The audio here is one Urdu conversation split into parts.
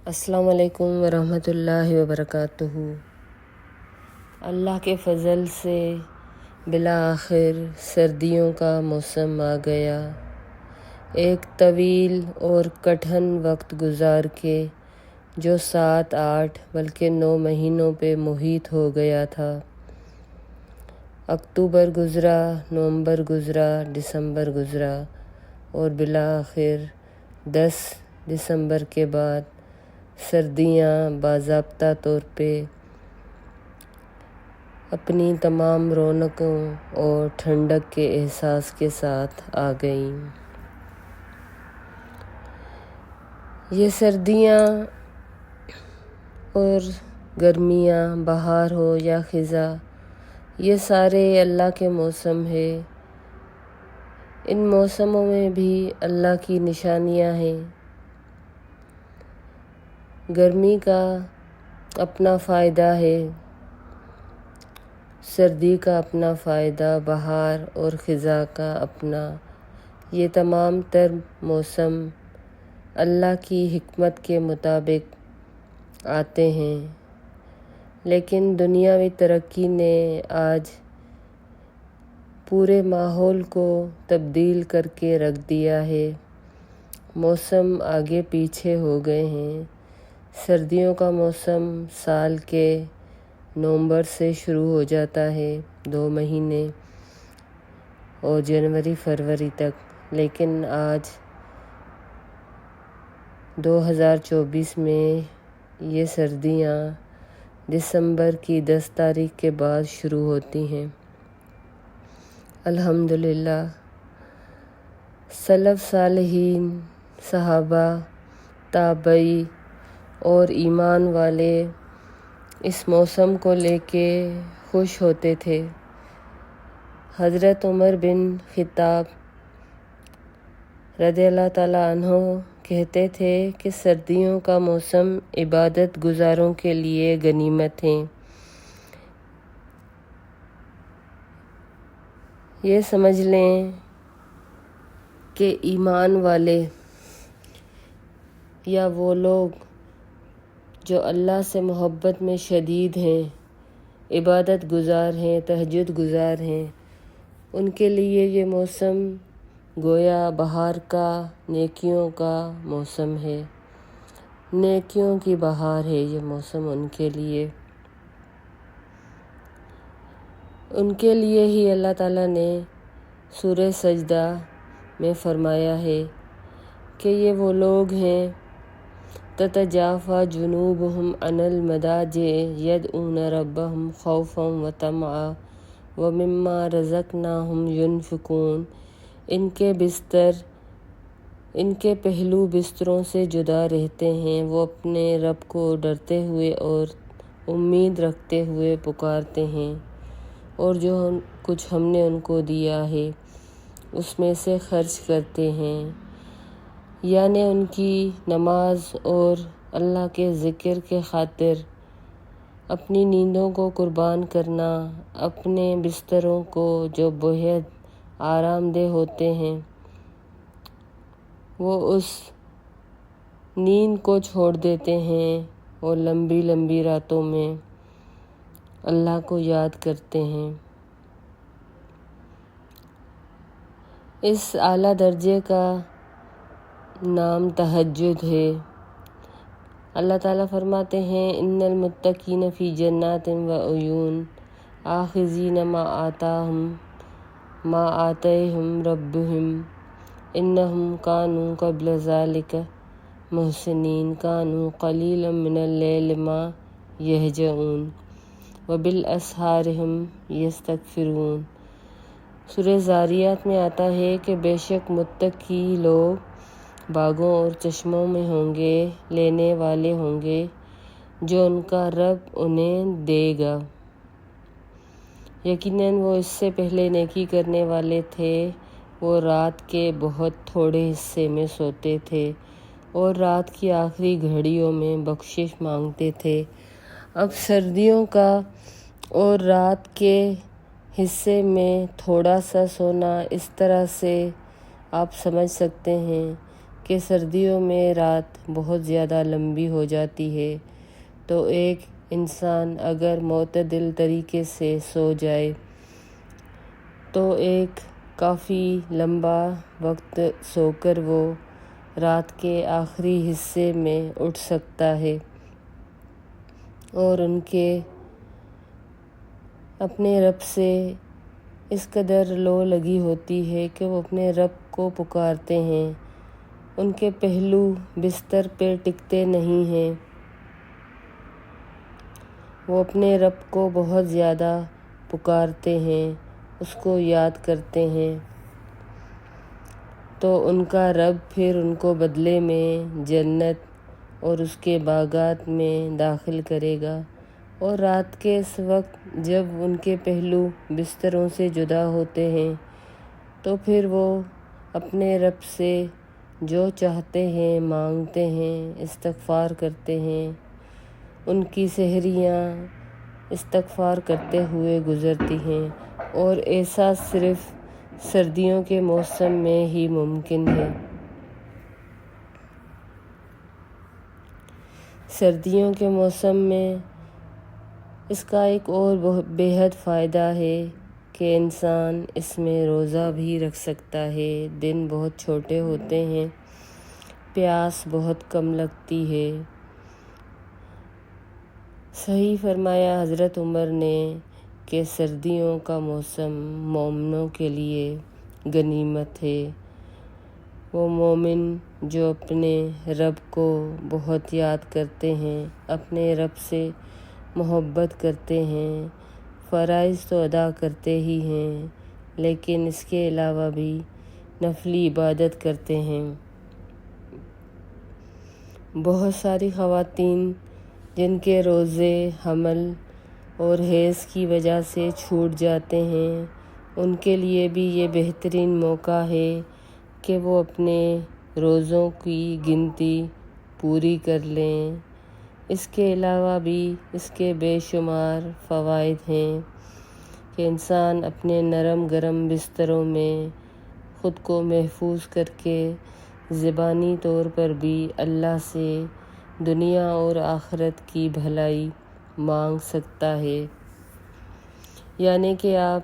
السلام علیکم ورحمۃ اللہ وبرکاتہ۔ اللہ کے فضل سے بالآخر سردیوں کا موسم آ گیا۔ ایک طویل اور کٹھن وقت گزار کے جو 7-8 بلکہ 9 مہینوں پہ محیط ہو گیا تھا۔ اکتوبر گزرا، نومبر گزرا، دسمبر گزرا اور بالآخر 10 دسمبر کے بعد سردیاں باضابطہ طور پہ اپنی تمام رونقوں اور ٹھنڈک کے احساس کے ساتھ آ گئیں۔ یہ سردیاں اور گرمیاں، بہار ہو یا خزاں، یہ سارے اللہ کے موسم ہے۔ ان موسموں میں بھی اللہ کی نشانیاں ہیں۔ گرمی کا اپنا فائدہ ہے، سردی کا اپنا فائدہ، بہار اور خزاں کا اپنا۔ یہ تمام تر موسم اللہ کی حکمت کے مطابق آتے ہیں، لیکن دنیاوی ترقی نے آج پورے ماحول کو تبدیل کر کے رکھ دیا ہے۔ موسم آگے پیچھے ہو گئے ہیں۔ سردیوں کا موسم سال کے نومبر سے شروع ہو جاتا ہے، 2 مہینے اور جنوری فروری تک، لیکن آج 2024 میں یہ سردیاں دسمبر کی 10 تاریخ کے بعد شروع ہوتی ہیں۔ الحمدللہ، سلف صالحین، صحابہ، تابعی اور ایمان والے اس موسم کو لے کے خوش ہوتے تھے۔ حضرت عمر بن خطاب رضی اللہ تعالیٰ عنہ کہتے تھے کہ سردیوں کا موسم عبادت گزاروں کے لیے غنیمت ہے۔ یہ سمجھ لیں کہ ایمان والے یا وہ لوگ جو اللہ سے محبت میں شدید ہیں، عبادت گزار ہیں، تہجد گزار ہیں، ان کے لیے یہ موسم گویا بہار کا، نیکیوں کا موسم ہے۔ نیکیوں کی بہار ہے یہ موسم ان کے لیے۔ ان کے لیے ہی اللہ تعالیٰ نے سورہ سجدہ میں فرمایا ہے کہ یہ وہ لوگ ہیں تتجافی جنوبہم عن المضاجع یدعون ربہم خوفا وطمعا ومما رزقناہم ینفقون۔ ان کے بستر ان کے پہلو بستروں سے جدا رہتے ہیں، وہ اپنے رب کو ڈرتے ہوئے اور امید رکھتے ہوئے پکارتے ہیں، اور جو کچھ ہم نے ان کو دیا ہے اس میں سے خرچ کرتے ہیں۔ یعنی ان کی نماز اور اللہ کے ذکر کے خاطر اپنی نیندوں کو قربان کرنا، اپنے بستروں کو جو بہت آرام دہ ہوتے ہیں، وہ اس نیند کو چھوڑ دیتے ہیں اور لمبی لمبی راتوں میں اللہ کو یاد کرتے ہیں۔ اس اعلیٰ درجے کا نام تہجد ہے۔ اللہ تعالیٰ فرماتے ہیں ان المتقین فی جنات وعیون آخذین ما آتاہم ربہم انہم کانوا قبل ذلک محسنین کانوا قلیلا من اللیل ما یہجعون وبالاسحار ہم یستغفرون۔ سورہ زاریات میں آتا ہے کہ بے شک متقی لوگ باغوں اور چشموں میں ہوں گے، لینے والے ہوں گے جو ان کا رب انہیں دے گا۔ یقیناً وہ اس سے پہلے نیکی کرنے والے تھے، وہ رات کے بہت تھوڑے حصے میں سوتے تھے اور رات کی آخری گھڑیوں میں بخشش مانگتے تھے۔ اب سردیوں کا اور رات کے حصے میں تھوڑا سا سونا، اس طرح سے آپ سمجھ سکتے ہیں کہ سردیوں میں رات بہت زیادہ لمبی ہو جاتی ہے، تو ایک انسان اگر معتدل طریقے سے سو جائے تو ایک کافی لمبا وقت سو کر وہ رات کے آخری حصے میں اٹھ سکتا ہے اور ان کے اپنے رب سے اس قدر لو لگی ہوتی ہے کہ وہ اپنے رب کو پکارتے ہیں، ان کے پہلو بستر پہ ٹکتے نہیں ہیں، وہ اپنے رب کو بہت زیادہ پکارتے ہیں، اس کو یاد کرتے ہیں، تو ان کا رب پھر ان کو بدلے میں جنت اور اس کے باغات میں داخل کرے گا۔ اور رات کے اس وقت جب ان کے پہلو بستروں سے جدا ہوتے ہیں تو پھر وہ اپنے رب سے جو چاہتے ہیں مانگتے ہیں، استغفار کرتے ہیں، ان کی سحریاں استغفار کرتے ہوئے گزرتی ہیں، اور ایسا صرف سردیوں کے موسم میں ہی ممکن ہے۔ سردیوں کے موسم میں اس کا ایک اور بے حد فائدہ ہے کہ انسان اس میں روزہ بھی رکھ سکتا ہے، دن بہت چھوٹے ہوتے ہیں، پیاس بہت کم لگتی ہے۔ صحیح فرمایا حضرت عمر نے کہ سردیوں کا موسم مومنوں کے لیے غنیمت ہے۔ وہ مومن جو اپنے رب کو بہت یاد کرتے ہیں، اپنے رب سے محبت کرتے ہیں، فرائض تو ادا کرتے ہی ہیں لیکن اس کے علاوہ بھی نفلی عبادت کرتے ہیں۔ بہت ساری خواتین جن کے روزے حمل اور حیض کی وجہ سے چھوٹ جاتے ہیں، ان کے لیے بھی یہ بہترین موقع ہے کہ وہ اپنے روزوں کی گنتی پوری کر لیں۔ اس کے علاوہ بھی اس کے بے شمار فوائد ہیں کہ انسان اپنے نرم گرم بستروں میں خود کو محفوظ کر کے زبانی طور پر بھی اللہ سے دنیا اور آخرت کی بھلائی مانگ سکتا ہے۔ یعنی کہ آپ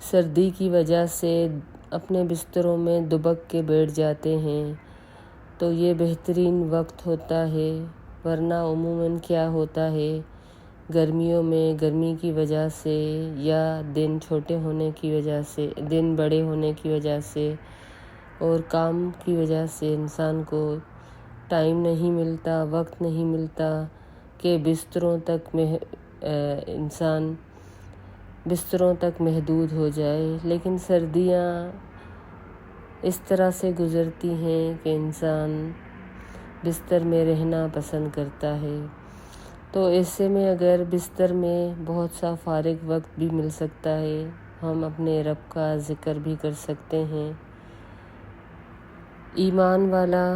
سردی کی وجہ سے اپنے بستروں میں دبک کے بیٹھ جاتے ہیں تو یہ بہترین وقت ہوتا ہے، ورنہ عموماً کیا ہوتا ہے گرمیوں میں گرمی کی وجہ سے یا دن چھوٹے ہونے کی وجہ سے، دن بڑے ہونے کی وجہ سے اور کام کی وجہ سے انسان کو ٹائم نہیں ملتا، وقت نہیں ملتا کہ انسان بستروں تک محدود ہو جائے۔ لیکن سردیاں اس طرح سے گزرتی ہیں کہ انسان بستر میں رہنا پسند کرتا ہے، تو ایسے میں اگر بستر میں بہت سا فارغ وقت بھی مل سکتا ہے، ہم اپنے رب کا ذکر بھی کر سکتے ہیں۔ ایمان والا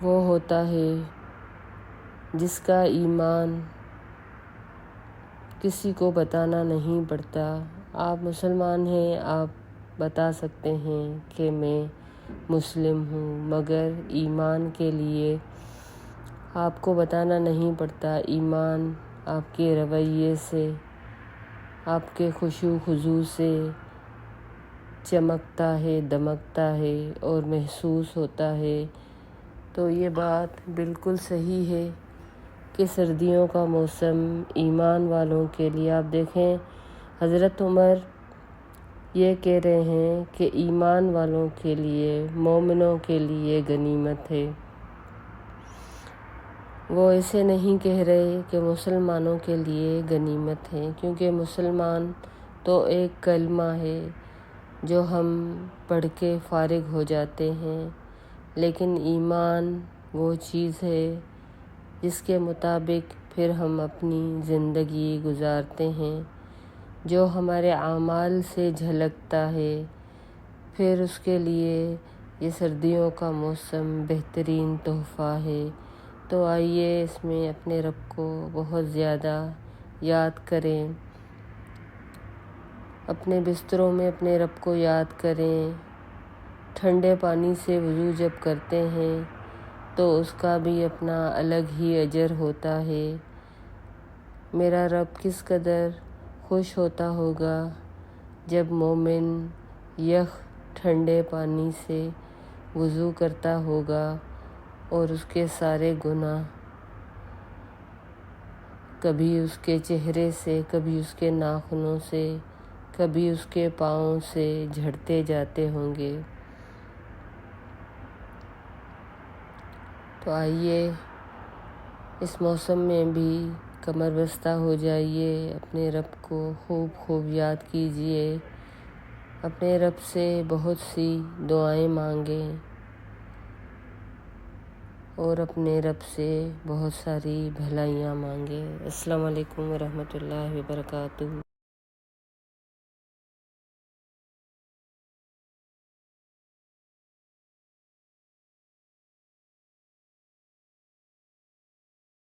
وہ ہوتا ہے جس کا ایمان کسی کو بتانا نہیں پڑتا۔ آپ مسلمان ہیں، آپ بتا سکتے ہیں کہ میں مسلم ہوں، مگر ایمان کے لیے آپ کو بتانا نہیں پڑتا۔ ایمان آپ کے رویے سے، آپ کے خشوع و خضوع سے چمکتا ہے، دمکتا ہے اور محسوس ہوتا ہے۔ تو یہ بات بالکل صحیح ہے کہ سردیوں کا موسم ایمان والوں کے لیے، آپ دیکھیں حضرت عمر یہ کہہ رہے ہیں کہ ایمان والوں کے لیے، مومنوں کے لیے غنیمت ہے۔ وہ ایسے نہیں کہہ رہے کہ مسلمانوں کے لیے غنیمت ہے، کیونکہ مسلمان تو ایک کلمہ ہے جو ہم پڑھ کے فارغ ہو جاتے ہیں، لیکن ایمان وہ چیز ہے جس کے مطابق پھر ہم اپنی زندگی گزارتے ہیں، جو ہمارے اعمال سے جھلکتا ہے۔ پھر اس کے لیے یہ سردیوں کا موسم بہترین تحفہ ہے۔ تو آئیے اس میں اپنے رب کو بہت زیادہ یاد کریں، اپنے بستروں میں اپنے رب کو یاد کریں، ٹھنڈے پانی سے وضو جب کرتے ہیں تو اس کا بھی اپنا الگ ہی اجر ہوتا ہے۔ میرا رب کس قدر خوش ہوتا ہوگا جب مومن یخ ٹھنڈے پانی سے وضو کرتا ہوگا اور اس کے سارے گناہ کبھی اس کے چہرے سے، کبھی اس کے ناخنوں سے، کبھی اس کے پاؤں سے جھڑتے جاتے ہوں گے۔ تو آئیے اس موسم میں بھی کمر بستہ ہو جائیے، اپنے رب کو خوب خوب یاد کیجیے، اپنے رب سے بہت سی دعائیں مانگیں اور اپنے رب سے بہت ساری بھلائیاں مانگیں۔ السلام علیکم ورحمۃ اللہ وبرکاتہ۔